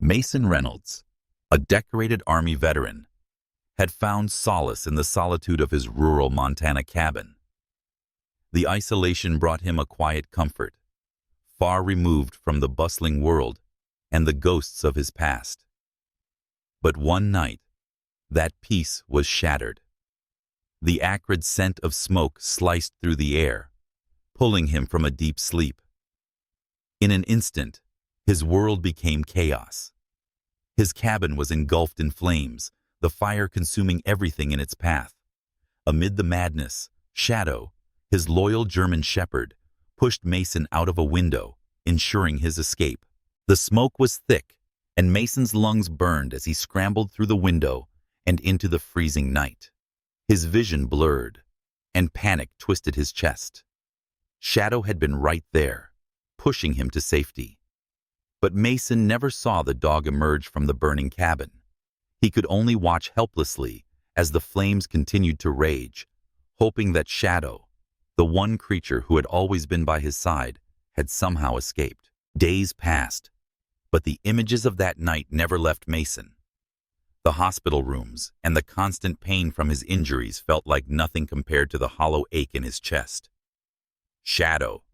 Mason Reynolds, a decorated Army veteran, had found solace in the solitude of his rural Montana cabin. The isolation brought him a quiet comfort, far removed from the bustling world and the ghosts of his past. But one night, that peace was shattered. The acrid scent of smoke sliced through the air, pulling him from a deep sleep. In an instant, his world became chaos. His cabin was engulfed in flames, the fire consuming everything in its path. Amid the madness, Shadow, his loyal German shepherd, pushed Mason out of a window, ensuring his escape. The smoke was thick, and Mason's lungs burned as he scrambled through the window and into the freezing night. His vision blurred, and panic twisted his chest. Shadow had been right there, pushing him to safety. But Mason never saw the dog emerge from the burning cabin. He could only watch helplessly as the flames continued to rage, hoping that Shadow, the one creature who had always been by his side, had somehow escaped. Days passed, but the images of that night never left Mason. The hospital rooms and the constant pain from his injuries felt like nothing compared to the hollow ache in his chest. Shadow,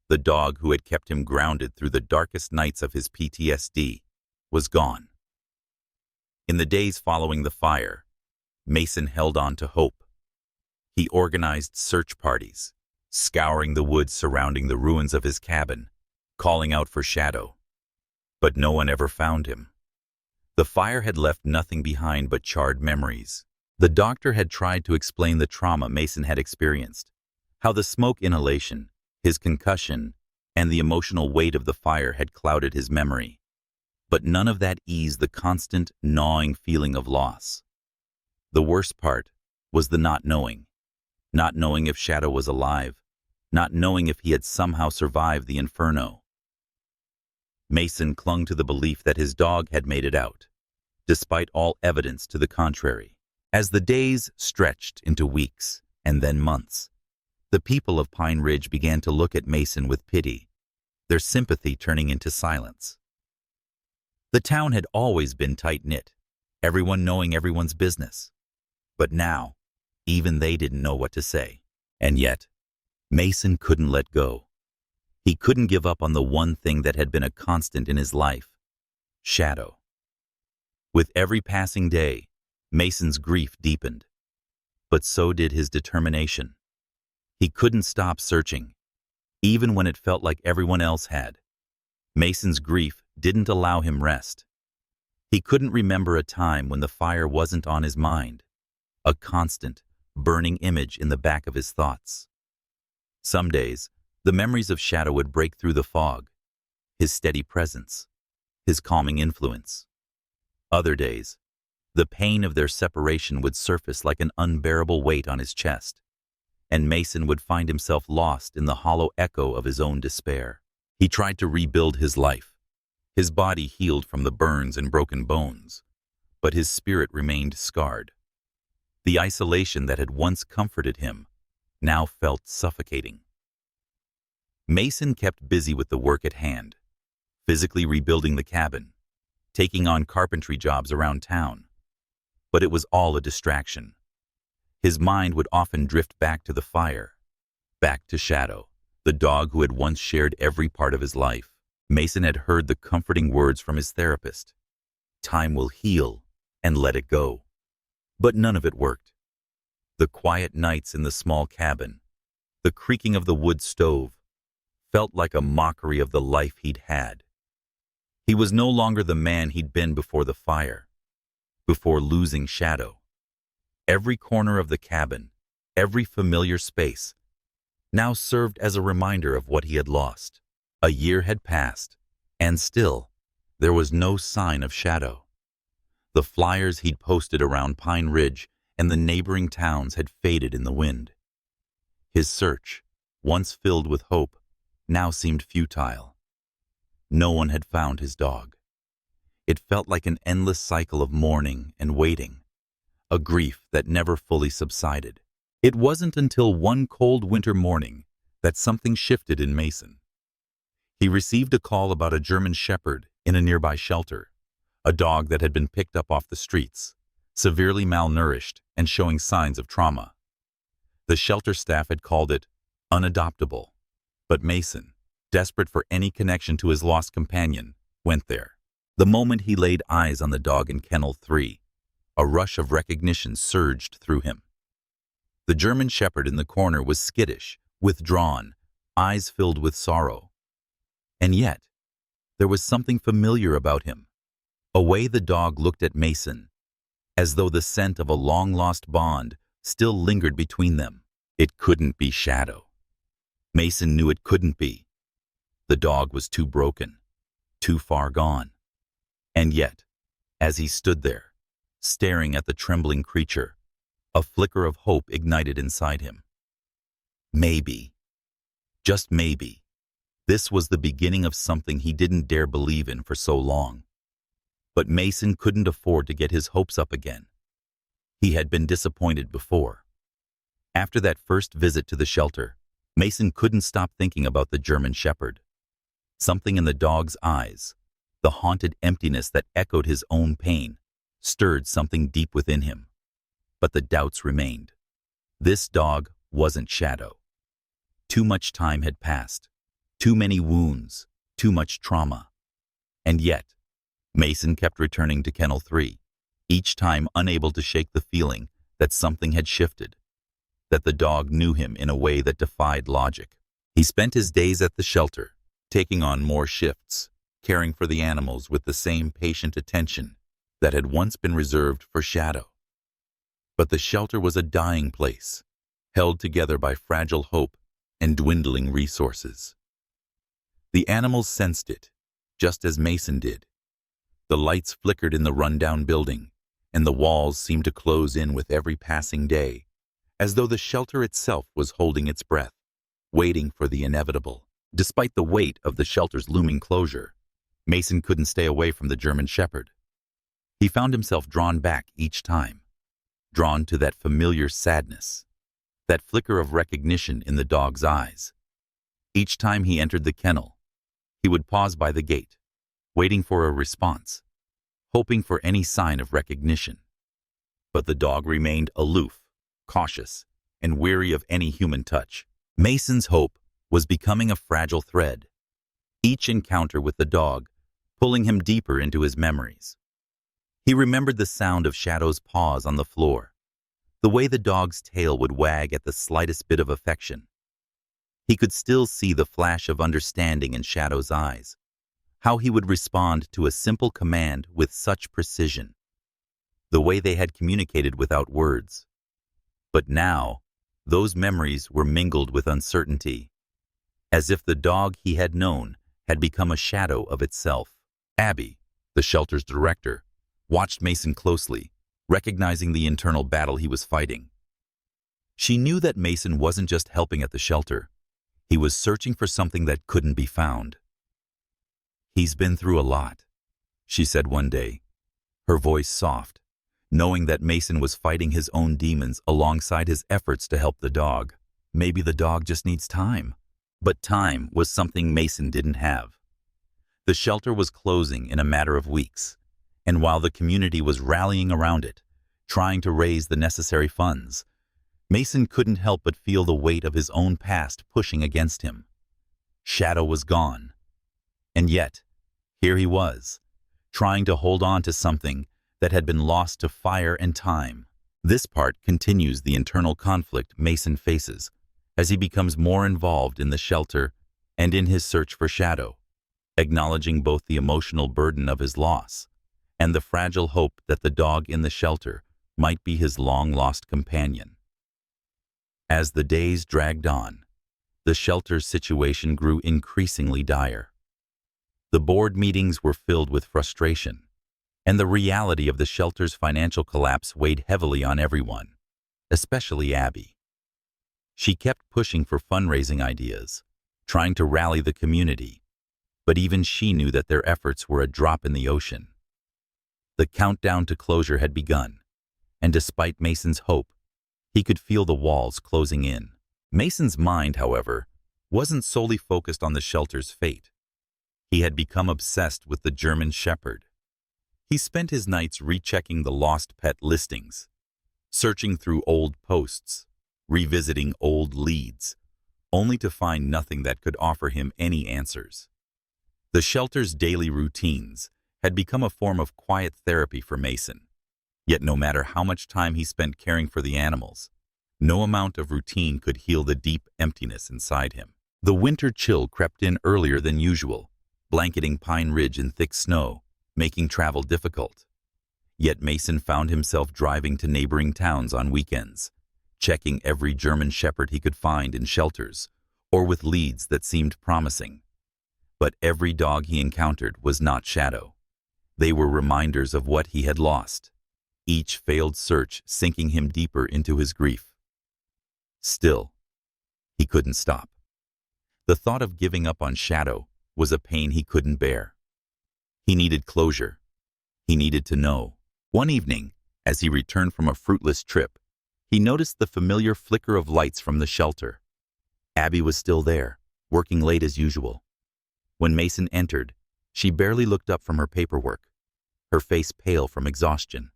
the dog who had kept him grounded through the darkest nights of his PTSD, was gone. In the days following the fire, Mason held on to hope. He organized search parties, scouring the woods surrounding the ruins of his cabin, calling out for Shadow. But no one ever found him. The fire had left nothing behind but charred memories. The doctor had tried to explain the trauma Mason had experienced, how the smoke inhalation, his concussion, and the emotional weight of the fire had clouded his memory. But none of that eased the constant, gnawing feeling of loss. The worst part was the not knowing if Shadow was alive, not knowing if he had somehow survived the inferno. Mason clung to the belief that his dog had made it out, despite all evidence to the contrary. As the days stretched into weeks and then months, the people of Pine Ridge began to look at Mason with pity, their sympathy turning into silence. The town had always been tight-knit, everyone knowing everyone's business. But now, even they didn't know what to say. And yet, Mason couldn't let go. He couldn't give up on the one thing that had been a constant in his life: Shadow. With every passing day, Mason's grief deepened. But so did his determination. He couldn't stop searching, even when it felt like everyone else had. Mason's grief didn't allow him rest. He couldn't remember a time when the fire wasn't on his mind, a constant, burning image in the back of his thoughts. Some days, the memories of Shadow would break through the fog, his steady presence, his calming influence. Other days, the pain of their separation would surface like an unbearable weight on his chest, and Mason would find himself lost in the hollow echo of his own despair. He tried to rebuild his life. His body healed from the burns and broken bones, but his spirit remained scarred. The isolation that had once comforted him now felt suffocating. Mason kept busy with the work at hand, physically rebuilding the cabin, taking on carpentry jobs around town. But it was all a distraction. His mind would often drift back to the fire, back to Shadow, the dog who had once shared every part of his life. Mason had heard the comforting words from his therapist: "Time will heal, and let it go." But none of it worked. The quiet nights in the small cabin, the creaking of the wood stove, felt like a mockery of the life he'd had. He was no longer the man he'd been before the fire, before losing Shadow. Every corner of the cabin, every familiar space, now served as a reminder of what he had lost. A year had passed, and still, there was no sign of Shadow. The flyers he'd posted around Pine Ridge and the neighboring towns had faded in the wind. His search, once filled with hope, now seemed futile. No one had found his dog. It felt like an endless cycle of mourning and waiting, a grief that never fully subsided. It wasn't until one cold winter morning that something shifted in Mason. He received a call about a German shepherd in a nearby shelter, a dog that had been picked up off the streets, severely malnourished and showing signs of trauma. The shelter staff had called it unadoptable, but Mason, desperate for any connection to his lost companion, went there. The moment he laid eyes on the dog in Kennel 3, a rush of recognition surged through him. The German Shepherd in the corner was skittish, withdrawn, eyes filled with sorrow. And yet, there was something familiar about him, a way the dog looked at Mason, as though the scent of a long-lost bond still lingered between them. It couldn't be Shadow. Mason knew it couldn't be. The dog was too broken, too far gone. And yet, as he stood there, staring at the trembling creature, a flicker of hope ignited inside him. Maybe, just maybe, this was the beginning of something he didn't dare believe in for so long. But Mason couldn't afford to get his hopes up again. He had been disappointed before. After that first visit to the shelter, Mason couldn't stop thinking about the German Shepherd. Something in the dog's eyes, the haunted emptiness that echoed his own pain, stirred something deep within him. But the doubts remained. This dog wasn't Shadow. Too much time had passed. Too many wounds. Too much trauma. And yet, Mason kept returning to Kennel 3, each time unable to shake the feeling that something had shifted, that the dog knew him in a way that defied logic. He spent his days at the shelter, taking on more shifts, caring for the animals with the same patient attention that had once been reserved for Shadow. But the shelter was a dying place, held together by fragile hope and dwindling resources. The animals sensed it, just as Mason did. The lights flickered in the rundown building, and the walls seemed to close in with every passing day, as though the shelter itself was holding its breath, waiting for the inevitable. Despite the weight of the shelter's looming closure, Mason couldn't stay away from the German Shepherd. He found himself drawn back each time, drawn to that familiar sadness, that flicker of recognition in the dog's eyes. Each time he entered the kennel, he would pause by the gate, waiting for a response, hoping for any sign of recognition. But the dog remained aloof, cautious, and weary of any human touch. Mason's hope was becoming a fragile thread, each encounter with the dog pulling him deeper into his memories. He remembered the sound of Shadow's paws on the floor, the way the dog's tail would wag at the slightest bit of affection. He could still see the flash of understanding in Shadow's eyes, how he would respond to a simple command with such precision, the way they had communicated without words. But now, those memories were mingled with uncertainty, as if the dog he had known had become a shadow of itself. Abby, the shelter's director, watched Mason closely, recognizing the internal battle he was fighting. She knew that Mason wasn't just helping at the shelter. He was searching for something that couldn't be found. "He's been through a lot," she said one day, her voice soft, knowing that Mason was fighting his own demons alongside his efforts to help the dog. Maybe the dog just needs time. But time was something Mason didn't have. The shelter was closing in a matter of weeks, and while the community was rallying around it, trying to raise the necessary funds, Mason couldn't help but feel the weight of his own past pushing against him. Shadow was gone. And yet, here he was, trying to hold on to something that had been lost to fire and time. This part continues the internal conflict Mason faces as he becomes more involved in the shelter and in his search for Shadow, acknowledging both the emotional burden of his loss and the fragile hope that the dog in the shelter might be his long-lost companion. As the days dragged on, the shelter's situation grew increasingly dire. The board meetings were filled with frustration, and the reality of the shelter's financial collapse weighed heavily on everyone, especially Abby. She kept pushing for fundraising ideas, trying to rally the community, but even she knew that their efforts were a drop in the ocean. The countdown to closure had begun, and despite Mason's hope, he could feel the walls closing in. Mason's mind, however, wasn't solely focused on the shelter's fate. He had become obsessed with the German Shepherd. He spent his nights rechecking the lost pet listings, searching through old posts, revisiting old leads, only to find nothing that could offer him any answers. The shelter's daily routines had become a form of quiet therapy for Mason. Yet no matter how much time he spent caring for the animals, no amount of routine could heal the deep emptiness inside him. The winter chill crept in earlier than usual, blanketing Pine Ridge in thick snow, making travel difficult. Yet Mason found himself driving to neighboring towns on weekends, checking every German Shepherd he could find in shelters or with leads that seemed promising. But every dog he encountered was not Shadow. They were reminders of what he had lost, each failed search sinking him deeper into his grief. Still, he couldn't stop. The thought of giving up on Shadow was a pain he couldn't bear. He needed closure. He needed to know. One evening, as he returned from a fruitless trip, he noticed the familiar flicker of lights from the shelter. Abby was still there, working late as usual. When Mason entered, she barely looked up from her paperwork, her face pale from exhaustion.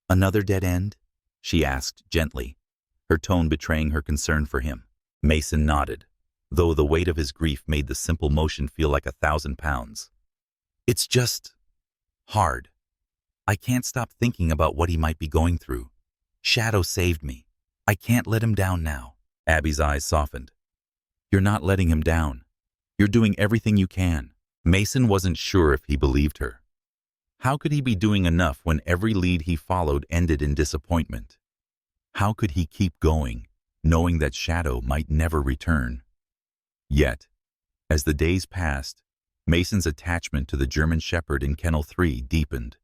"Another dead end?" she asked gently, her tone betraying her concern for him. Mason nodded, though the weight of his grief made the simple motion feel like 1,000 pounds. "It's just hard. I can't stop thinking about what he might be going through. Shadow saved me. I can't let him down now." Abby's eyes softened. "You're not letting him down. You're doing everything you can." Mason wasn't sure if he believed her. How could he be doing enough when every lead he followed ended in disappointment? How could he keep going, knowing that Shadow might never return? Yet, as the days passed, Mason's attachment to the German Shepherd in Kennel 3 deepened.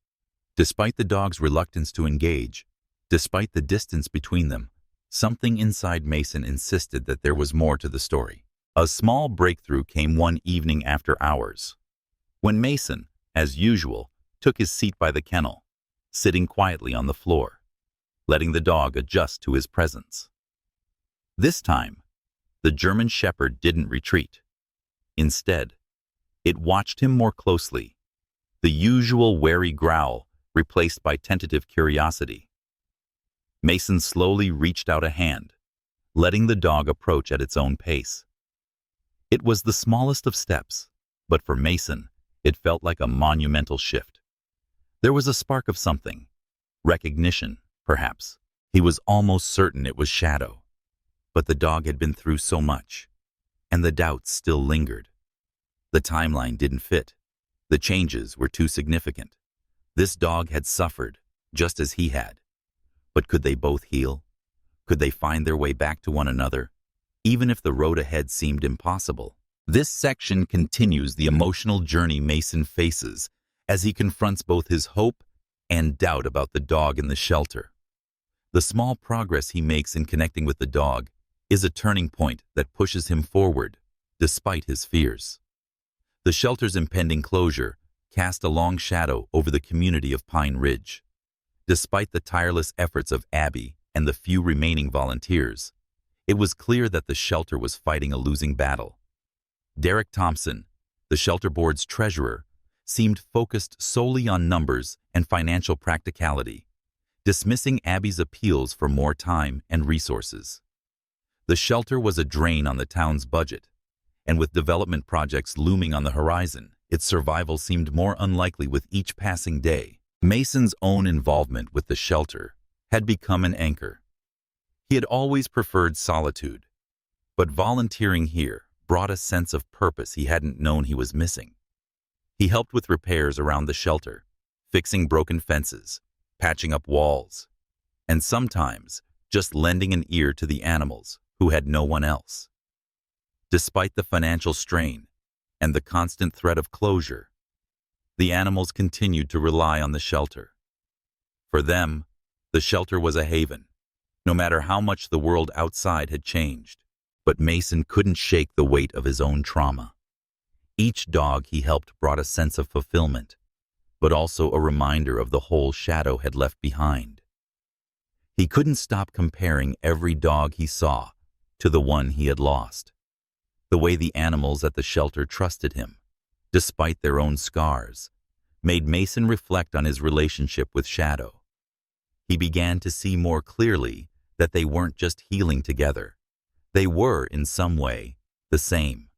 Despite the dog's reluctance to engage, despite the distance between them, something inside Mason insisted that there was more to the story. A small breakthrough came one evening after hours, when Mason, as usual, took his seat by the kennel, sitting quietly on the floor, letting the dog adjust to his presence. This time, the German Shepherd didn't retreat. Instead, it watched him more closely, the usual wary growl replaced by tentative curiosity. Mason slowly reached out a hand, letting the dog approach at its own pace. It was the smallest of steps, but for Mason, it felt like a monumental shift. There was a spark of something, recognition, perhaps. He was almost certain it was Shadow, but the dog had been through so much, and the doubts still lingered. The timeline didn't fit. The changes were too significant. This dog had suffered, just as he had. But could they both heal? Could they find their way back to one another, even if the road ahead seemed impossible? This section continues the emotional journey Mason faces as he confronts both his hope and doubt about the dog in the shelter. The small progress he makes in connecting with the dog is a turning point that pushes him forward, despite his fears. The shelter's impending closure cast a long shadow over the community of Pine Ridge. Despite the tireless efforts of Abby and the few remaining volunteers, it was clear that the shelter was fighting a losing battle. Derek Thompson, the shelter board's treasurer, seemed focused solely on numbers and financial practicality, dismissing Abby's appeals for more time and resources. The shelter was a drain on the town's budget, and with development projects looming on the horizon, its survival seemed more unlikely with each passing day. Mason's own involvement with the shelter had become an anchor. He had always preferred solitude, but volunteering here brought a sense of purpose he hadn't known he was missing. He helped with repairs around the shelter, fixing broken fences, patching up walls, and sometimes just lending an ear to the animals who had no one else. Despite the financial strain and the constant threat of closure, the animals continued to rely on the shelter. For them, the shelter was a haven, no matter how much the world outside had changed. But Mason couldn't shake the weight of his own trauma. Each dog he helped brought a sense of fulfillment, but also a reminder of the hole Shadow had left behind. He couldn't stop comparing every dog he saw to the one he had lost. The way the animals at the shelter trusted him, despite their own scars, made Mason reflect on his relationship with Shadow. He began to see more clearly that they weren't just healing together. They were, in some way, the same.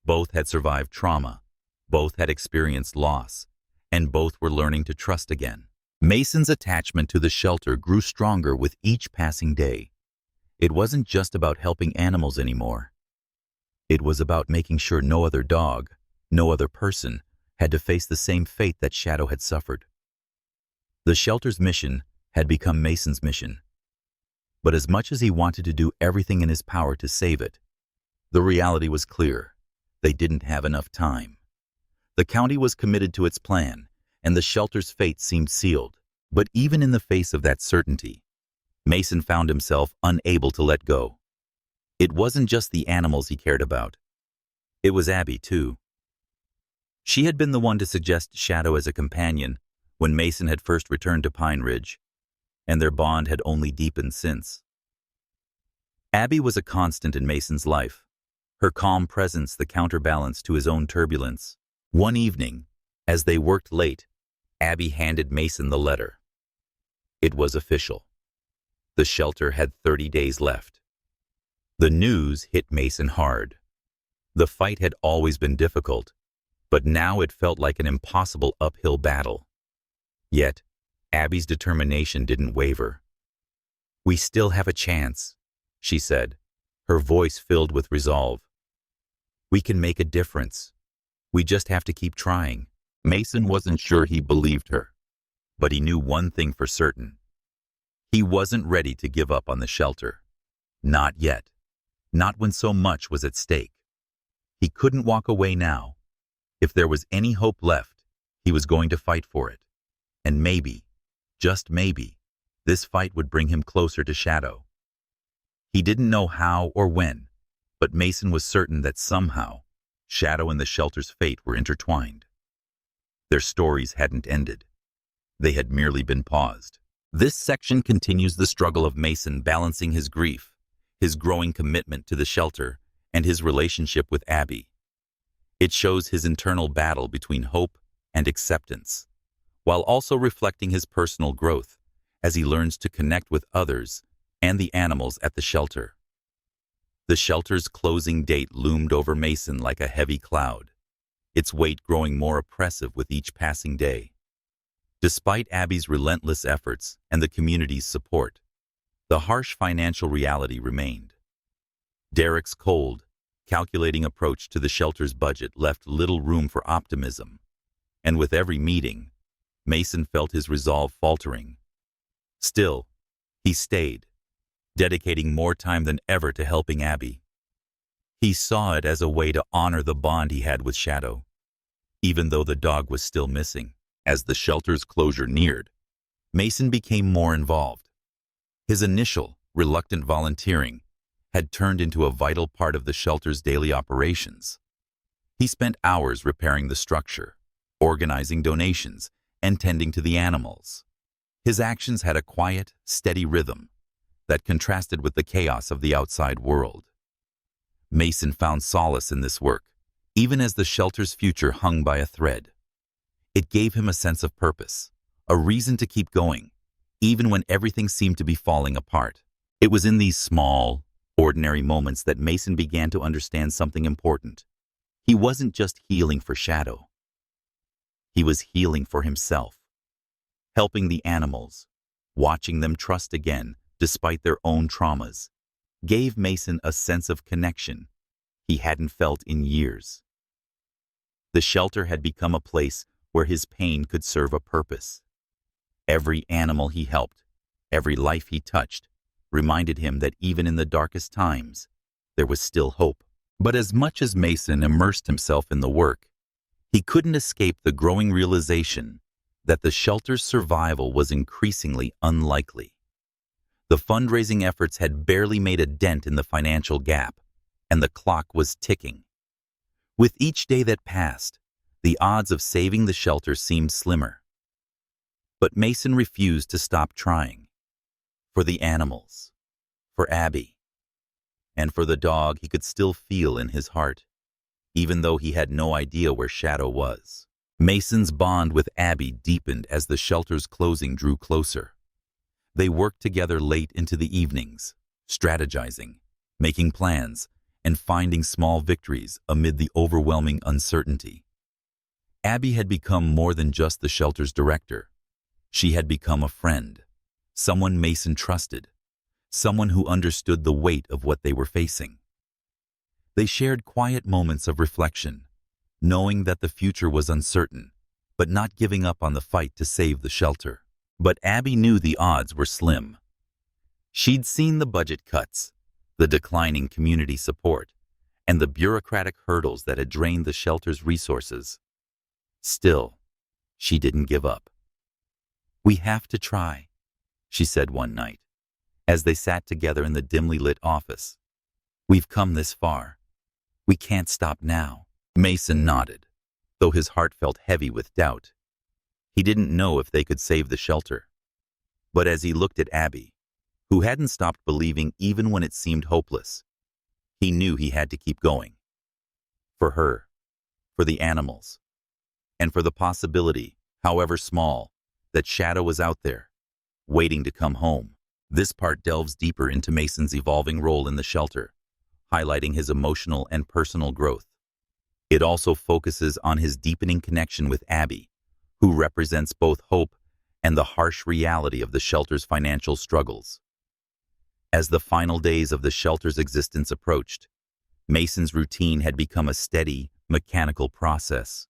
Both had survived trauma, both had experienced loss, and both were learning to trust again. Mason's attachment to the shelter grew stronger with each passing day. It wasn't just about helping animals anymore. It was about making sure no other dog, no other person, had to face the same fate that Shadow had suffered. The shelter's mission had become Mason's mission. But as much as he wanted to do everything in his power to save it, the reality was clear. They didn't have enough time. The county was committed to its plan, and the shelter's fate seemed sealed. But even in the face of that certainty, Mason found himself unable to let go. It wasn't just the animals he cared about. It was Abby, too. She had been the one to suggest Shadow as a companion when Mason had first returned to Pine Ridge, and their bond had only deepened since. Abby was a constant in Mason's life, her calm presence the counterbalance to his own turbulence. One evening, as they worked late, Abby handed Mason the letter. It was official. The shelter had 30 days left. The news hit Mason hard. The fight had always been difficult, but now it felt like an impossible uphill battle. Yet, Abby's determination didn't waver. "We still have a chance," she said, her voice filled with resolve. "We can make a difference. We just have to keep trying." Mason wasn't sure he believed her, but he knew one thing for certain. He wasn't ready to give up on the shelter. Not yet. Not when so much was at stake. He couldn't walk away now. If there was any hope left, he was going to fight for it. And maybe, just maybe, this fight would bring him closer to Shadow. He didn't know how or when, but Mason was certain that somehow, Shadow and the shelter's fate were intertwined. Their stories hadn't ended. They had merely been paused. This section continues the struggle of Mason balancing his grief, his growing commitment to the shelter, and his relationship with Abby. It shows his internal battle between hope and acceptance, while also reflecting his personal growth as he learns to connect with others and the animals at the shelter. The shelter's closing date loomed over Mason like a heavy cloud, its weight growing more oppressive with each passing day. Despite Abby's relentless efforts and the community's support, the harsh financial reality remained. Derek's cold, calculating approach to the shelter's budget left little room for optimism, and with every meeting, Mason felt his resolve faltering. Still, he stayed, dedicating more time than ever to helping Abby. He saw it as a way to honor the bond he had with Shadow, even though the dog was still missing. As the shelter's closure neared, Mason became more involved. His initial, reluctant volunteering had turned into a vital part of the shelter's daily operations. He spent hours repairing the structure, organizing donations, and tending to the animals. His actions had a quiet, steady rhythm that contrasted with the chaos of the outside world. Mason found solace in this work, even as the shelter's future hung by a thread. It gave him a sense of purpose, a reason to keep going, even when everything seemed to be falling apart. It was in these small, ordinary moments that Mason began to understand something important. He wasn't just healing for Shadow. He was healing for himself. Helping the animals, watching them trust again despite their own traumas, gave Mason a sense of connection he hadn't felt in years. The shelter had become a place where his pain could serve a purpose. Every animal he helped, every life he touched, reminded him that even in the darkest times, there was still hope. But as much as Mason immersed himself in the work, he couldn't escape the growing realization that the shelter's survival was increasingly unlikely. The fundraising efforts had barely made a dent in the financial gap, and the clock was ticking. With each day that passed, the odds of saving the shelter seemed slimmer. But Mason refused to stop trying. For the animals, for Abby, and for the dog he could still feel in his heart, even though he had no idea where Shadow was. Mason's bond with Abby deepened as the shelter's closing drew closer. They worked together late into the evenings, strategizing, making plans, and finding small victories amid the overwhelming uncertainty. Abby had become more than just the shelter's director. She had become a friend, someone Mason trusted, someone who understood the weight of what they were facing. They shared quiet moments of reflection, knowing that the future was uncertain, but not giving up on the fight to save the shelter. But Abby knew the odds were slim. She'd seen the budget cuts, the declining community support, and the bureaucratic hurdles that had drained the shelter's resources. Still, she didn't give up. "We have to try," she said one night, as they sat together in the dimly lit office. "We've come this far. We can't stop now." Mason nodded, though his heart felt heavy with doubt. He didn't know if they could save the shelter. But as he looked at Abby, who hadn't stopped believing even when it seemed hopeless, he knew he had to keep going. For her, for the animals, and for the possibility, however small, that Shadow was out there, waiting to come home. This part delves deeper into Mason's evolving role in the shelter, highlighting his emotional and personal growth. It also focuses on his deepening connection with Abby, who represents both hope and the harsh reality of the shelter's financial struggles. As the final days of the shelter's existence approached, Mason's routine had become a steady, mechanical process.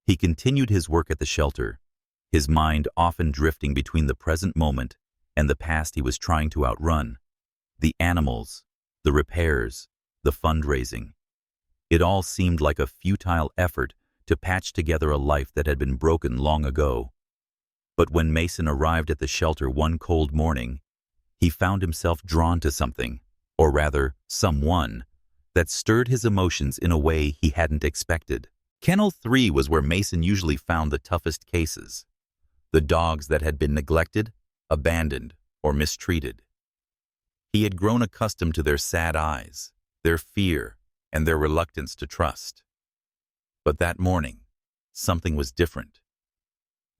He continued his work at the shelter, his mind often drifting between the present moment and the past he was trying to outrun. The animals, the repairs, the fundraising. It all seemed like a futile effort to patch together a life that had been broken long ago. But when Mason arrived at the shelter one cold morning, he found himself drawn to something, or rather, someone, that stirred his emotions in a way he hadn't expected. Kennel 3 was where Mason usually found the toughest cases. The dogs that had been neglected, abandoned, or mistreated. He had grown accustomed to their sad eyes, their fear, and their reluctance to trust. But that morning, something was different.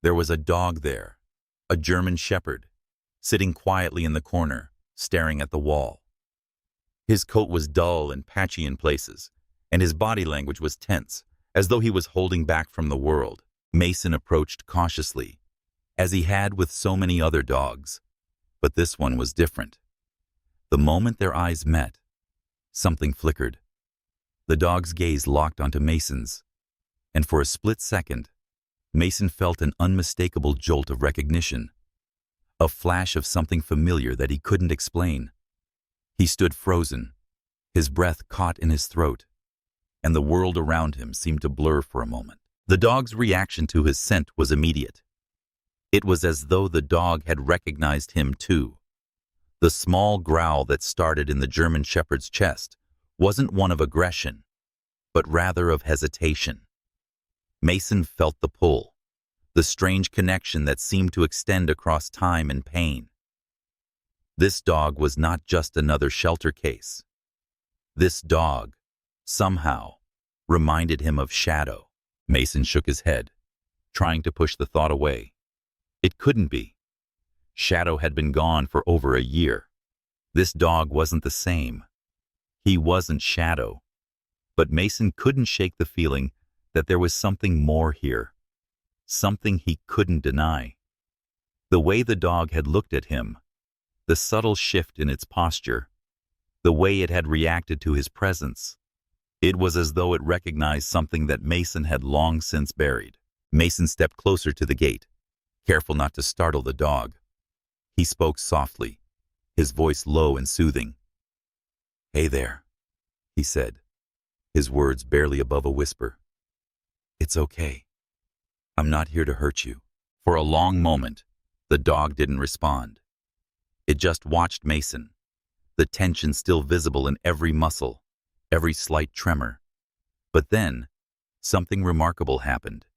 There was a dog there, a German shepherd, sitting quietly in the corner, staring at the wall. His coat was dull and patchy in places, and his body language was tense, as though he was holding back from the world. Mason approached cautiously, as he had with so many other dogs, but this one was different. The moment their eyes met, something flickered. The dog's gaze locked onto Mason's, and for a split second, Mason felt an unmistakable jolt of recognition, a flash of something familiar that he couldn't explain. He stood frozen, his breath caught in his throat, and the world around him seemed to blur for a moment. The dog's reaction to his scent was immediate. It was as though the dog had recognized him too. The small growl that started in the German shepherd's chest wasn't one of aggression, but rather of hesitation. Mason felt the pull, the strange connection that seemed to extend across time and pain. This dog was not just another shelter case. This dog, somehow, reminded him of Shadow. Mason shook his head, trying to push the thought away. It couldn't be. Shadow had been gone for over a year. This dog wasn't the same. He wasn't Shadow. But Mason couldn't shake the feeling that there was something more here, something he couldn't deny. The way the dog had looked at him, the subtle shift in its posture, the way it had reacted to his presence. It was as though it recognized something that Mason had long since buried. Mason stepped closer to the gate, careful not to startle the dog. He spoke softly, his voice low and soothing. "Hey there," he said, his words barely above a whisper. "It's okay. I'm not here to hurt you." For a long moment, the dog didn't respond. It just watched Mason, the tension still visible in every muscle, every slight tremor. But then, something remarkable happened.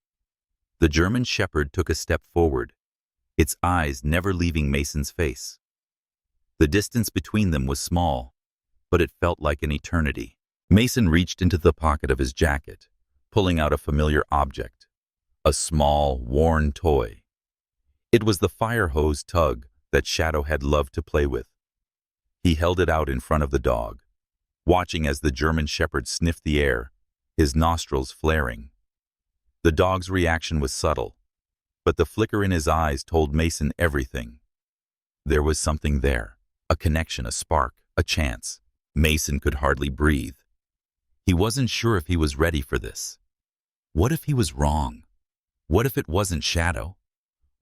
The German shepherd took a step forward, its eyes never leaving Mason's face. The distance between them was small, but it felt like an eternity. Mason reached into the pocket of his jacket, pulling out a familiar object, a small, worn toy. It was the fire hose tug that Shadow had loved to play with. He held it out in front of the dog, watching as the German Shepherd sniffed the air, his nostrils flaring. The dog's reaction was subtle, but the flicker in his eyes told Mason everything. There was something there, a connection, a spark, a chance. Mason could hardly breathe. He wasn't sure if he was ready for this. What if he was wrong? What if it wasn't Shadow?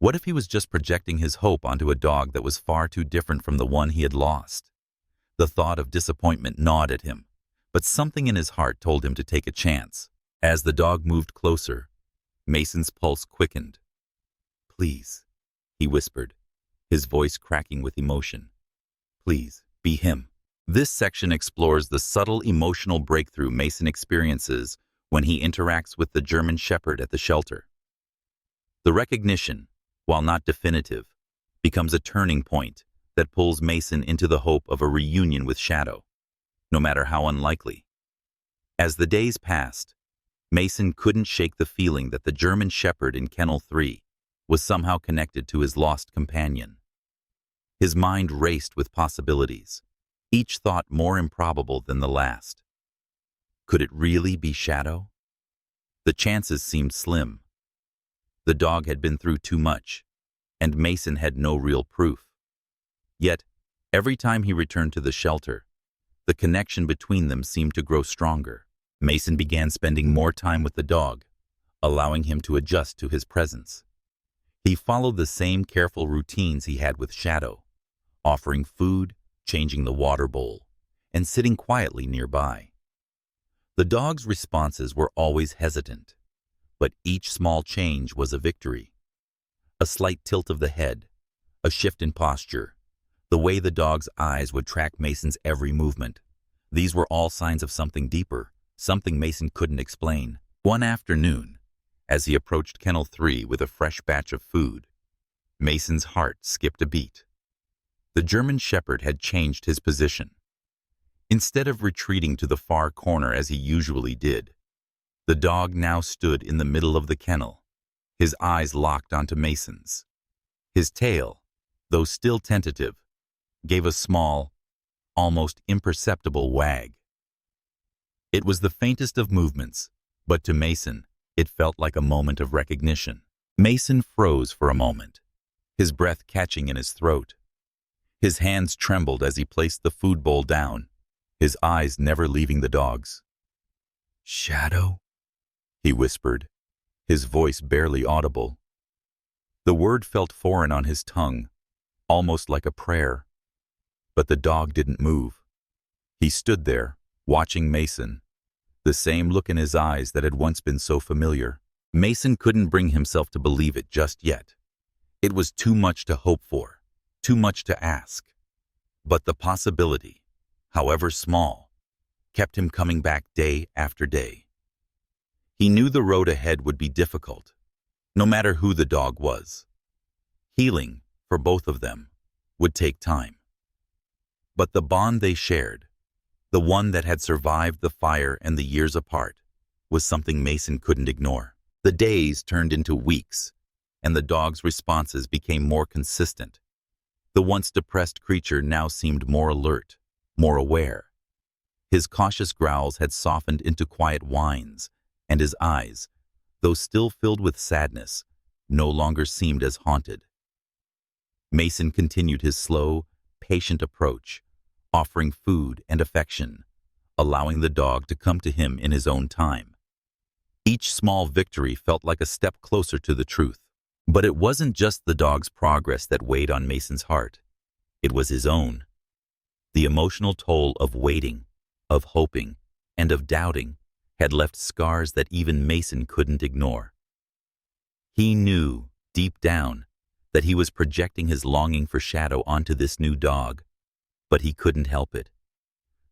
What if he was just projecting his hope onto a dog that was far too different from the one he had lost? The thought of disappointment gnawed at him, but something in his heart told him to take a chance. As the dog moved closer, Mason's pulse quickened. "Please," he whispered, his voice cracking with emotion. "Please, be him." This section explores the subtle emotional breakthrough Mason experiences when he interacts with the German Shepherd at the shelter. The recognition, while not definitive, becomes a turning point that pulls Mason into the hope of a reunion with Shadow, no matter how unlikely. As the days passed, Mason couldn't shake the feeling that the German Shepherd in Kennel 3 was somehow connected to his lost companion. His mind raced with possibilities, each thought more improbable than the last. Could it really be Shadow? The chances seemed slim. The dog had been through too much, and Mason had no real proof. Yet, every time he returned to the shelter, the connection between them seemed to grow stronger. Mason began spending more time with the dog, allowing him to adjust to his presence. He followed the same careful routines he had with Shadow, offering food, changing the water bowl, and sitting quietly nearby. The dog's responses were always hesitant, but each small change was a victory. A slight tilt of the head, a shift in posture, the way the dog's eyes would track Mason's every movement. These were all signs of something deeper, something Mason couldn't explain. One afternoon, as he approached Kennel 3 with a fresh batch of food, Mason's heart skipped a beat. The German Shepherd had changed his position. Instead of retreating to the far corner as he usually did, the dog now stood in the middle of the kennel, his eyes locked onto Mason's. His tail, though still tentative, gave a small, almost imperceptible wag. It was the faintest of movements, but to Mason, it felt like a moment of recognition. Mason froze for a moment, his breath catching in his throat. His hands trembled as he placed the food bowl down, his eyes never leaving the dog's. "Shadow?" he whispered, his voice barely audible. The word felt foreign on his tongue, almost like a prayer. But the dog didn't move. He stood there, watching Mason, the same look in his eyes that had once been so familiar. Mason couldn't bring himself to believe it just yet. It was too much to hope for, too much to ask. But the possibility, however small, kept him coming back day after day. He knew the road ahead would be difficult, no matter who the dog was. Healing, for both of them, would take time. But the bond they shared, the one that had survived the fire and the years apart, was something Mason couldn't ignore. The days turned into weeks, and the dog's responses became more consistent. The once depressed creature now seemed more alert, more aware. His cautious growls had softened into quiet whines, and his eyes, though still filled with sadness, no longer seemed as haunted. Mason continued his slow, patient approach, offering food and affection, allowing the dog to come to him in his own time. Each small victory felt like a step closer to the truth. But it wasn't just the dog's progress that weighed on Mason's heart. It was his own. The emotional toll of waiting, of hoping, and of doubting had left scars that even Mason couldn't ignore. He knew, deep down, that he was projecting his longing for Shadow onto this new dog, but he couldn't help it.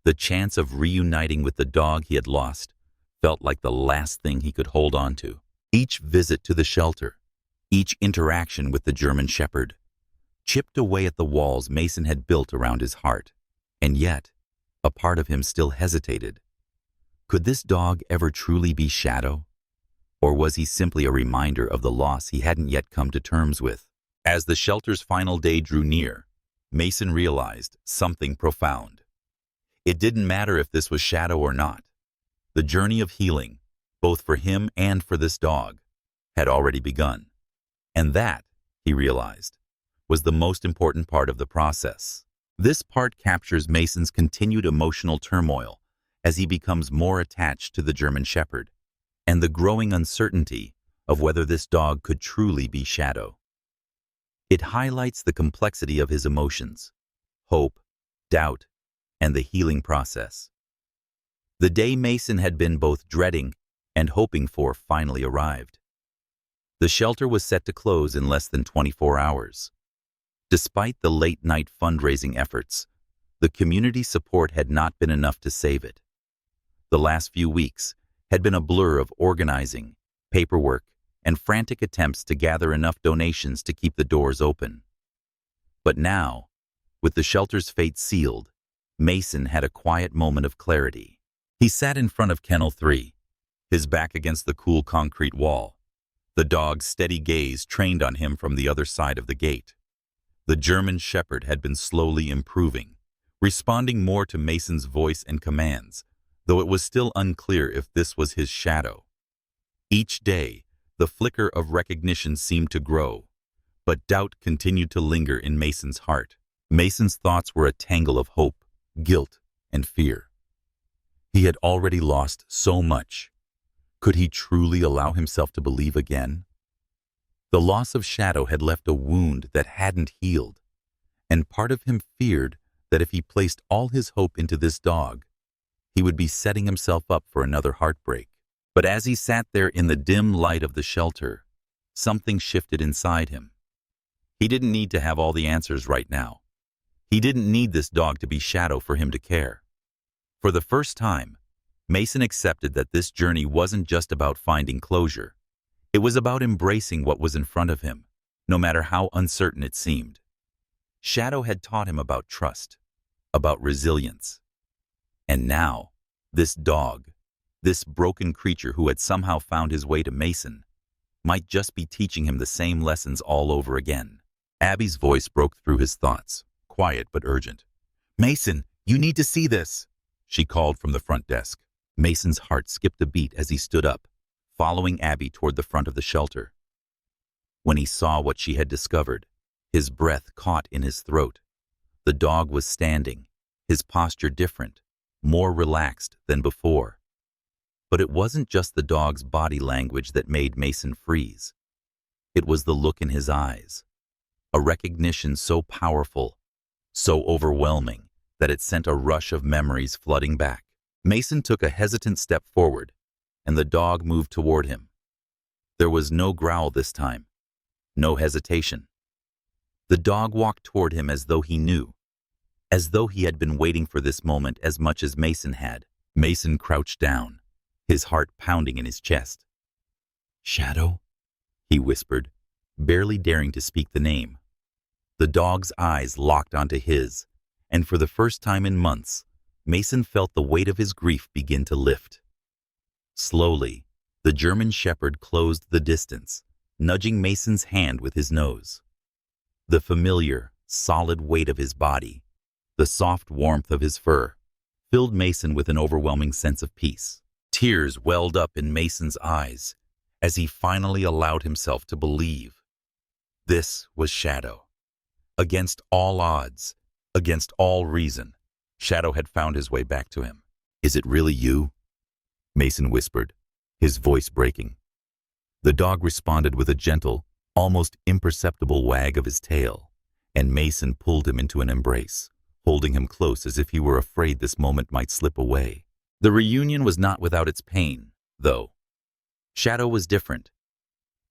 The chance of reuniting with the dog he had lost felt like the last thing he could hold on to. Each visit to the shelter, each interaction with the German Shepherd, chipped away at the walls Mason had built around his heart. And yet, a part of him still hesitated. Could this dog ever truly be Shadow? Or was he simply a reminder of the loss he hadn't yet come to terms with? As the shelter's final day drew near, Mason realized something profound. It didn't matter if this was Shadow or not. The journey of healing, both for him and for this dog, had already begun. And that, he realized, was the most important part of the process. This part captures Mason's continued emotional turmoil as he becomes more attached to the German Shepherd, and the growing uncertainty of whether this dog could truly be Shadow. It highlights the complexity of his emotions, hope, doubt, and the healing process. The day Mason had been both dreading and hoping for finally arrived. The shelter was set to close in less than 24 hours. Despite the late-night fundraising efforts, the community support had not been enough to save it. The last few weeks had been a blur of organizing, paperwork, and frantic attempts to gather enough donations to keep the doors open. But now, with the shelter's fate sealed, Mason had a quiet moment of clarity. He sat in front of Kennel 3, his back against the cool concrete wall, the dog's steady gaze trained on him from the other side of the gate. The German Shepherd had been slowly improving, responding more to Mason's voice and commands, though it was still unclear if this was his Shadow. Each day, the flicker of recognition seemed to grow, but doubt continued to linger in Mason's heart. Mason's thoughts were a tangle of hope, guilt, and fear. He had already lost so much. Could he truly allow himself to believe again? The loss of Shadow had left a wound that hadn't healed, and part of him feared that if he placed all his hope into this dog, he would be setting himself up for another heartbreak. But as he sat there in the dim light of the shelter, something shifted inside him. He didn't need to have all the answers right now. He didn't need this dog to be Shadow for him to care. For the first time, Mason accepted that this journey wasn't just about finding closure. It was about embracing what was in front of him, no matter how uncertain it seemed. Shadow had taught him about trust, about resilience. And now, this dog, this broken creature who had somehow found his way to Mason, might just be teaching him the same lessons all over again. Abby's voice broke through his thoughts, quiet but urgent. "Mason, you need to see this," she called from the front desk. Mason's heart skipped a beat as he stood up, following Abby toward the front of the shelter. When he saw what she had discovered, his breath caught in his throat. The dog was standing, his posture different, more relaxed than before. But it wasn't just the dog's body language that made Mason freeze. It was the look in his eyes, a recognition so powerful, so overwhelming, that it sent a rush of memories flooding back. Mason took a hesitant step forward, and the dog moved toward him. There was no growl this time, no hesitation. The dog walked toward him as though he knew, as though he had been waiting for this moment as much as Mason had. Mason crouched down, his heart pounding in his chest. "Shadow?" he whispered, barely daring to speak the name. The dog's eyes locked onto his, and for the first time in months, Mason felt the weight of his grief begin to lift. Slowly, the German Shepherd closed the distance, nudging Mason's hand with his nose. The familiar, solid weight of his body, the soft warmth of his fur, filled Mason with an overwhelming sense of peace. Tears welled up in Mason's eyes as he finally allowed himself to believe. This was Shadow. Against all odds, against all reason, Shadow had found his way back to him. "Is it really you?" Mason whispered, his voice breaking. The dog responded with a gentle, almost imperceptible wag of his tail, and Mason pulled him into an embrace, holding him close as if he were afraid this moment might slip away. The reunion was not without its pain, though. Shadow was different.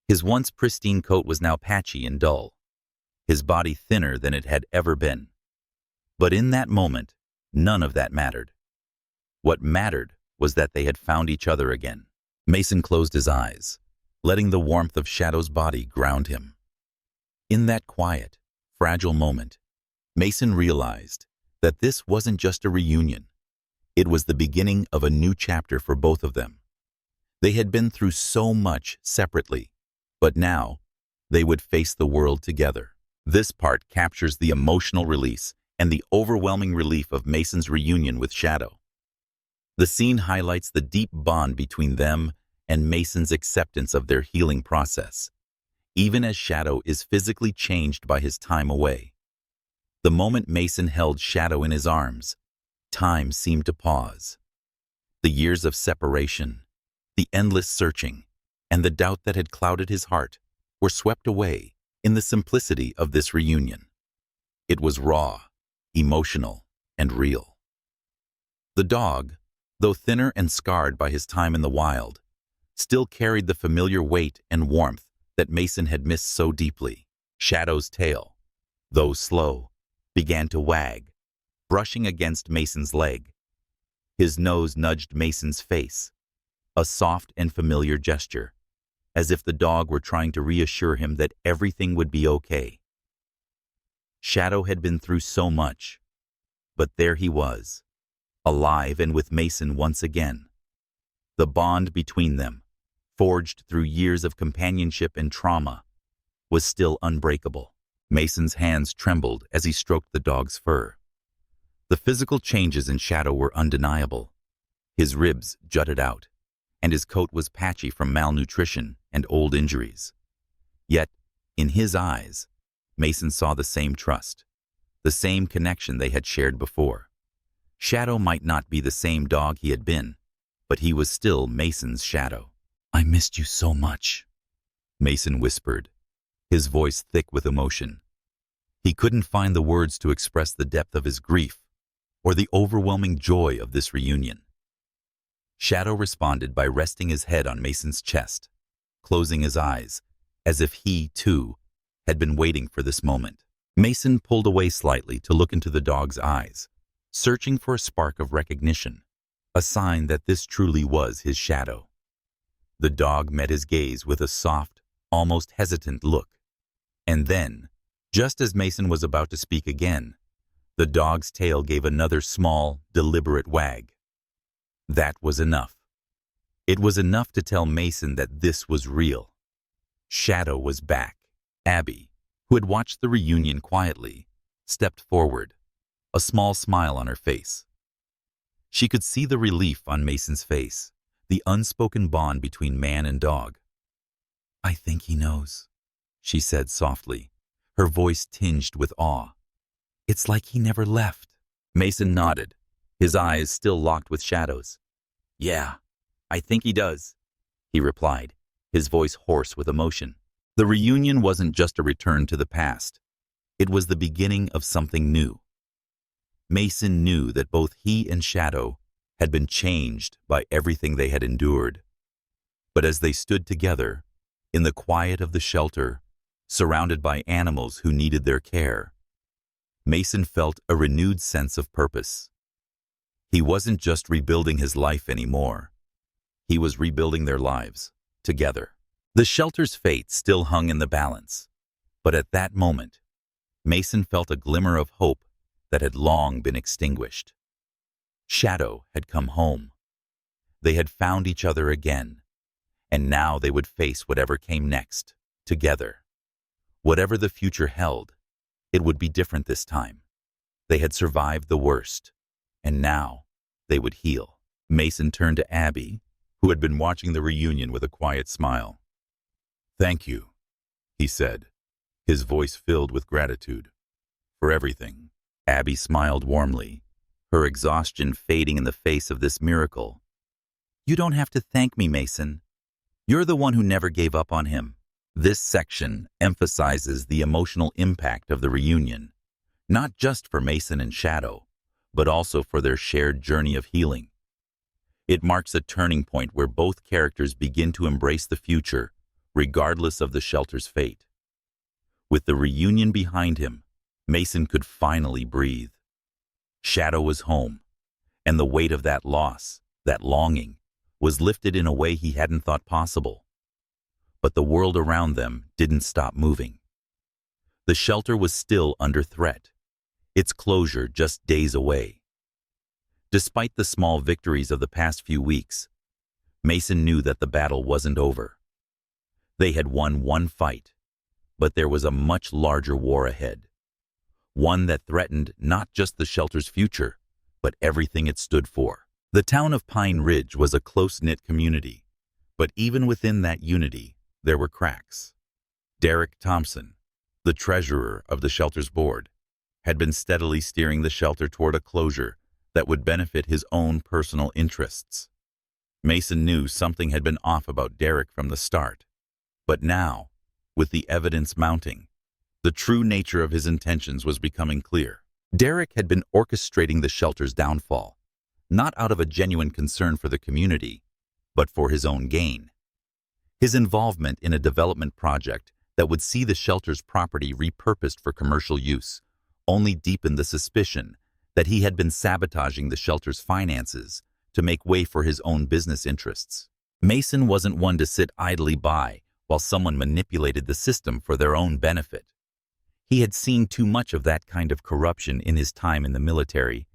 His once pristine coat was now patchy and dull, his body thinner than it had ever been. But in that moment, none of that mattered. What mattered was that they had found each other again. Mason closed his eyes, letting the warmth of Shadow's body ground him. In that quiet, fragile moment, Mason realized that this wasn't just a reunion. It was the beginning of a new chapter for both of them. They had been through so much separately, but now they would face the world together. This part captures the emotional release and the overwhelming relief of Mason's reunion with Shadow. The scene highlights the deep bond between them and Mason's acceptance of their healing process, even as Shadow is physically changed by his time away. The moment Mason held Shadow in his arms, time seemed to pause. The years of separation, the endless searching, and the doubt that had clouded his heart were swept away in the simplicity of this reunion. It was raw, emotional, and real. The dog, though thinner and scarred by his time in the wild, still carried the familiar weight and warmth that Mason had missed so deeply. Shadow's tail, though slow, began to wag, brushing against Mason's leg. His nose nudged Mason's face, a soft and familiar gesture, as if the dog were trying to reassure him that everything would be okay. Shadow had been through so much, but there he was, alive and with Mason once again. The bond between them, forged through years of companionship and trauma, was still unbreakable. Mason's hands trembled as he stroked the dog's fur. The physical changes in Shadow were undeniable. His ribs jutted out, and his coat was patchy from malnutrition and old injuries. Yet, in his eyes, Mason saw the same trust, the same connection they had shared before. Shadow might not be the same dog he had been, but he was still Mason's Shadow. "I missed you so much," Mason whispered, his voice thick with emotion. He couldn't find the words to express the depth of his grief or the overwhelming joy of this reunion. Shadow responded by resting his head on Mason's chest, closing his eyes, as if he, too, had been waiting for this moment. Mason pulled away slightly to look into the dog's eyes, searching for a spark of recognition, a sign that this truly was his Shadow. The dog met his gaze with a soft, almost hesitant look. And then, just as Mason was about to speak again, the dog's tail gave another small, deliberate wag. That was enough. It was enough to tell Mason that this was real. Shadow was back. Abby, who had watched the reunion quietly, stepped forward, a small smile on her face. She could see the relief on Mason's face, the unspoken bond between man and dog. "I think he knows," she said softly, her voice tinged with awe. "It's like he never left." Mason nodded, his eyes still locked with Shadow's. "Yeah, I think he does," he replied, his voice hoarse with emotion. The reunion wasn't just a return to the past. It was the beginning of something new. Mason knew that both he and Shadow had been changed by everything they had endured. But as they stood together, in the quiet of the shelter, surrounded by animals who needed their care, Mason felt a renewed sense of purpose. He wasn't just rebuilding his life anymore. He was rebuilding their lives, together. The shelter's fate still hung in the balance, but at that moment, Mason felt a glimmer of hope that had long been extinguished. Shadow had come home. They had found each other again, and now they would face whatever came next, together. Whatever the future held, it would be different this time. They had survived the worst, and now they would heal. Mason turned to Abby, who had been watching the reunion with a quiet smile. "Thank you," he said, his voice filled with gratitude, "for everything." Abby smiled warmly, her exhaustion fading in the face of this miracle. "You don't have to thank me, Mason. You're the one who never gave up on him." This section emphasizes the emotional impact of the reunion, not just for Mason and Shadow, but also for their shared journey of healing. It marks a turning point where both characters begin to embrace the future, regardless of the shelter's fate. With the reunion behind him, Mason could finally breathe. Shadow was home, and the weight of that loss, that longing, was lifted in a way he hadn't thought possible. But the world around them didn't stop moving. The shelter was still under threat, its closure just days away. Despite the small victories of the past few weeks, Mason knew that the battle wasn't over. They had won one fight, but there was a much larger war ahead. One that threatened not just the shelter's future, but everything it stood for. The town of Pine Ridge was a close-knit community, but even within that unity, there were cracks. Derek Thompson, the treasurer of the shelter's board, had been steadily steering the shelter toward a closure that would benefit his own personal interests. Mason knew something had been off about Derek from the start, but now, with the evidence mounting, the true nature of his intentions was becoming clear. Derek had been orchestrating the shelter's downfall, not out of a genuine concern for the community, but for his own gain. His involvement in a development project that would see the shelter's property repurposed for commercial use only deepened the suspicion that he had been sabotaging the shelter's finances to make way for his own business interests. Mason wasn't one to sit idly by while someone manipulated the system for their own benefit. He had seen too much of that kind of corruption in his time in the military,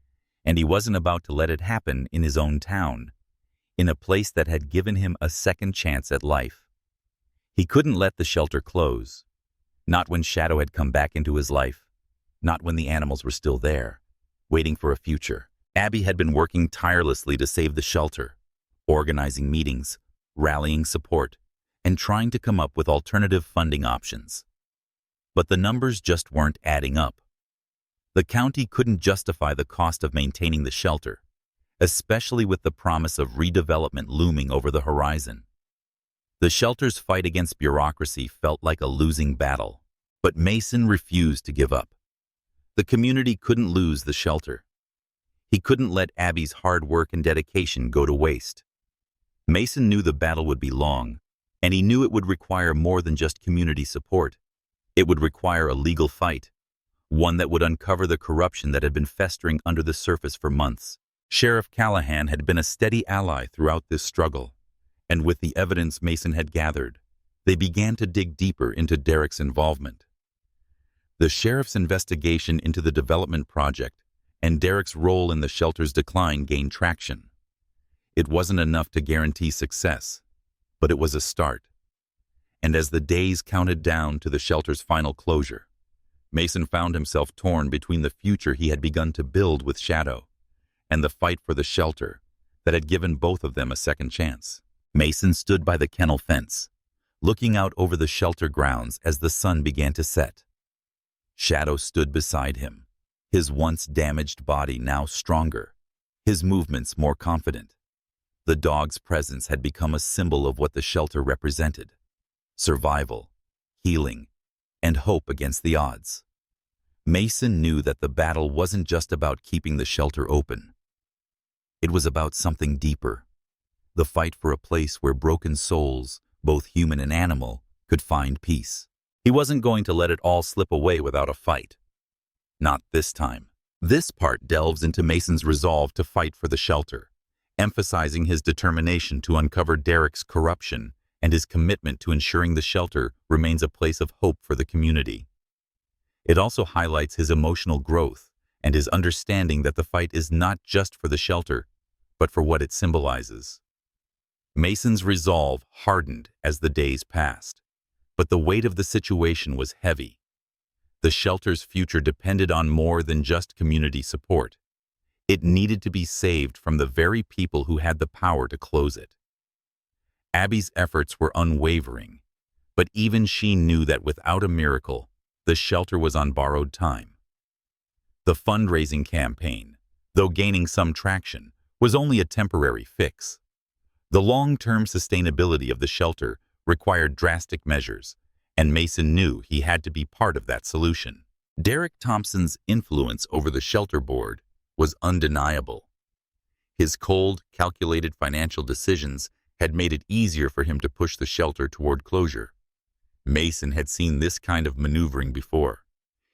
and he wasn't about to let it happen in his own town, in a place that had given him a second chance at life. He couldn't let the shelter close, not when Shadow had come back into his life, not when the animals were still there, waiting for a future. Abby had been working tirelessly to save the shelter, organizing meetings, rallying support, and trying to come up with alternative funding options. But the numbers just weren't adding up. The county couldn't justify the cost of maintaining the shelter, especially with the promise of redevelopment looming over the horizon. The shelter's fight against bureaucracy felt like a losing battle, but Mason refused to give up. The community couldn't lose the shelter. He couldn't let Abby's hard work and dedication go to waste. Mason knew the battle would be long, and he knew it would require more than just community support. It would require a legal fight, one that would uncover the corruption that had been festering under the surface for months. Sheriff Callahan had been a steady ally throughout this struggle, and with the evidence Mason had gathered, they began to dig deeper into Derek's involvement. The sheriff's investigation into the development project and Derek's role in the shelter's decline gained traction. It wasn't enough to guarantee success, but it was a start. And as the days counted down to the shelter's final closure, Mason found himself torn between the future he had begun to build with Shadow and the fight for the shelter that had given both of them a second chance. Mason stood by the kennel fence, looking out over the shelter grounds as the sun began to set. Shadow stood beside him, his once damaged body now stronger, his movements more confident. The dog's presence had become a symbol of what the shelter represented: survival, healing, and hope against the odds. Mason knew that the battle wasn't just about keeping the shelter open. It was about something deeper, the fight for a place where broken souls, both human and animal, could find peace. He wasn't going to let it all slip away without a fight. Not this time. This part delves into Mason's resolve to fight for the shelter, emphasizing his determination to uncover Derek's corruption and his commitment to ensuring the shelter remains a place of hope for the community. It also highlights his emotional growth and his understanding that the fight is not just for the shelter, but for what it symbolizes. Mason's resolve hardened as the days passed, but the weight of the situation was heavy. The shelter's future depended on more than just community support. It needed to be saved from the very people who had the power to close it. Abby's efforts were unwavering, but even she knew that without a miracle, the shelter was on borrowed time. The fundraising campaign, though gaining some traction, was only a temporary fix. The long-term sustainability of the shelter required drastic measures, and Mason knew he had to be part of that solution. Derek Thompson's influence over the shelter board was undeniable. His cold, calculated financial decisions had made it easier for him to push the shelter toward closure. Mason had seen this kind of maneuvering before.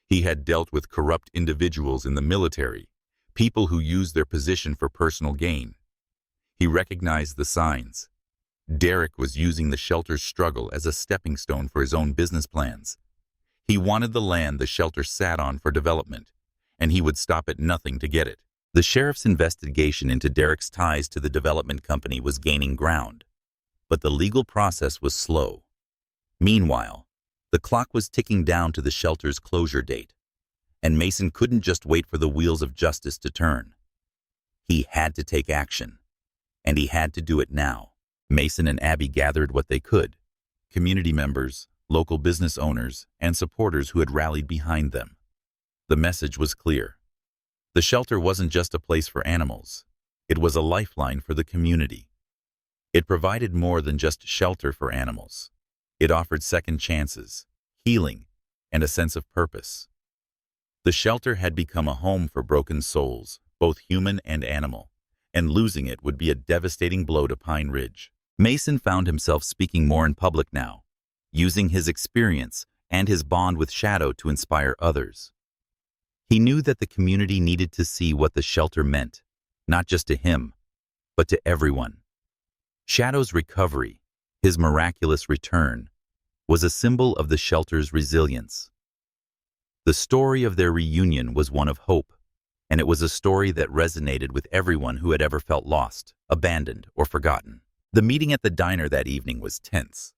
He had dealt with corrupt individuals in the military, people who used their position for personal gain. He recognized the signs. Derek was using the shelter's struggle as a stepping stone for his own business plans. He wanted the land the shelter sat on for development, and he would stop at nothing to get it. The sheriff's investigation into Derek's ties to the development company was gaining ground, but the legal process was slow. Meanwhile, the clock was ticking down to the shelter's closure date, and Mason couldn't just wait for the wheels of justice to turn. He had to take action, and he had to do it now. Mason and Abby gathered what they could: community members, local business owners, and supporters who had rallied behind them. The message was clear. The shelter wasn't just a place for animals. It was a lifeline for the community. It provided more than just shelter for animals. It offered second chances, healing, and a sense of purpose. The shelter had become a home for broken souls, both human and animal, and losing it would be a devastating blow to Pine Ridge. Mason found himself speaking more in public now, using his experience and his bond with Shadow to inspire others. He knew that the community needed to see what the shelter meant, not just to him, but to everyone. Shadow's recovery, his miraculous return, was a symbol of the shelter's resilience. The story of their reunion was one of hope, and it was a story that resonated with everyone who had ever felt lost, abandoned, or forgotten. The meeting at the diner that evening was tense.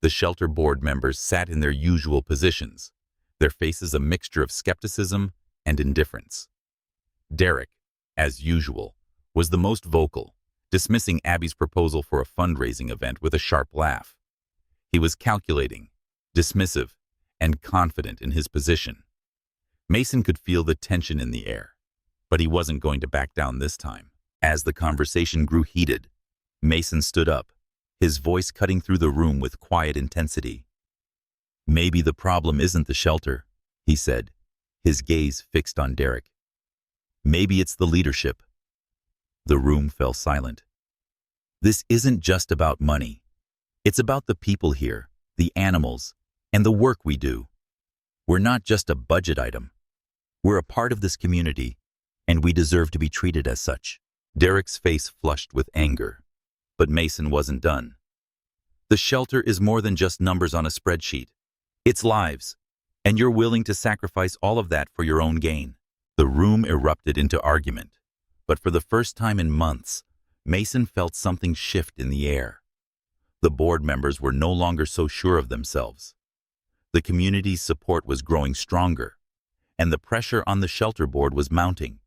The shelter board members sat in their usual positions, their faces a mixture of skepticism and indifference. Derek, as usual, was the most vocal, dismissing Abby's proposal for a fundraising event with a sharp laugh. He was calculating, dismissive, and confident in his position. Mason could feel the tension in the air, but he wasn't going to back down this time. As the conversation grew heated, Mason stood up, his voice cutting through the room with quiet intensity. "Maybe the problem isn't the shelter," he said, his gaze fixed on Derek. "Maybe it's the leadership." The room fell silent. "This isn't just about money. It's about the people here, the animals, and the work we do. We're not just a budget item. We're a part of this community, and we deserve to be treated as such." Derek's face flushed with anger, but Mason wasn't done. "The shelter is more than just numbers on a spreadsheet. It's lives, and you're willing to sacrifice all of that for your own gain." The room erupted into argument, but for the first time in months, Mason felt something shift in the air. The board members were no longer so sure of themselves. The community's support was growing stronger, and the pressure on the shelter board was mounting.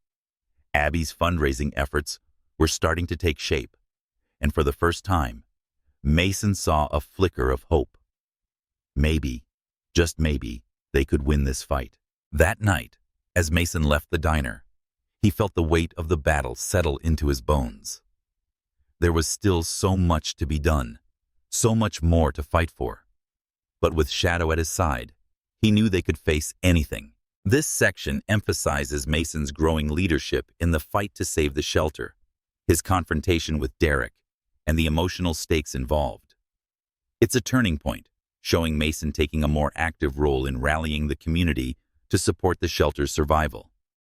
Abby's fundraising efforts were starting to take shape, and for the first time, Mason saw a flicker of hope. Maybe, just maybe, they could win this fight. That night, as Mason left the diner, he felt the weight of the battle settle into his bones. There was still so much to be done, so much more to fight for. But with Shadow at his side, he knew they could face anything. This section emphasizes Mason's growing leadership in the fight to save the shelter, his confrontation with Derek, and the emotional stakes involved. It's a turning point, showing Mason taking a more active role in rallying the community to support the shelter's survival.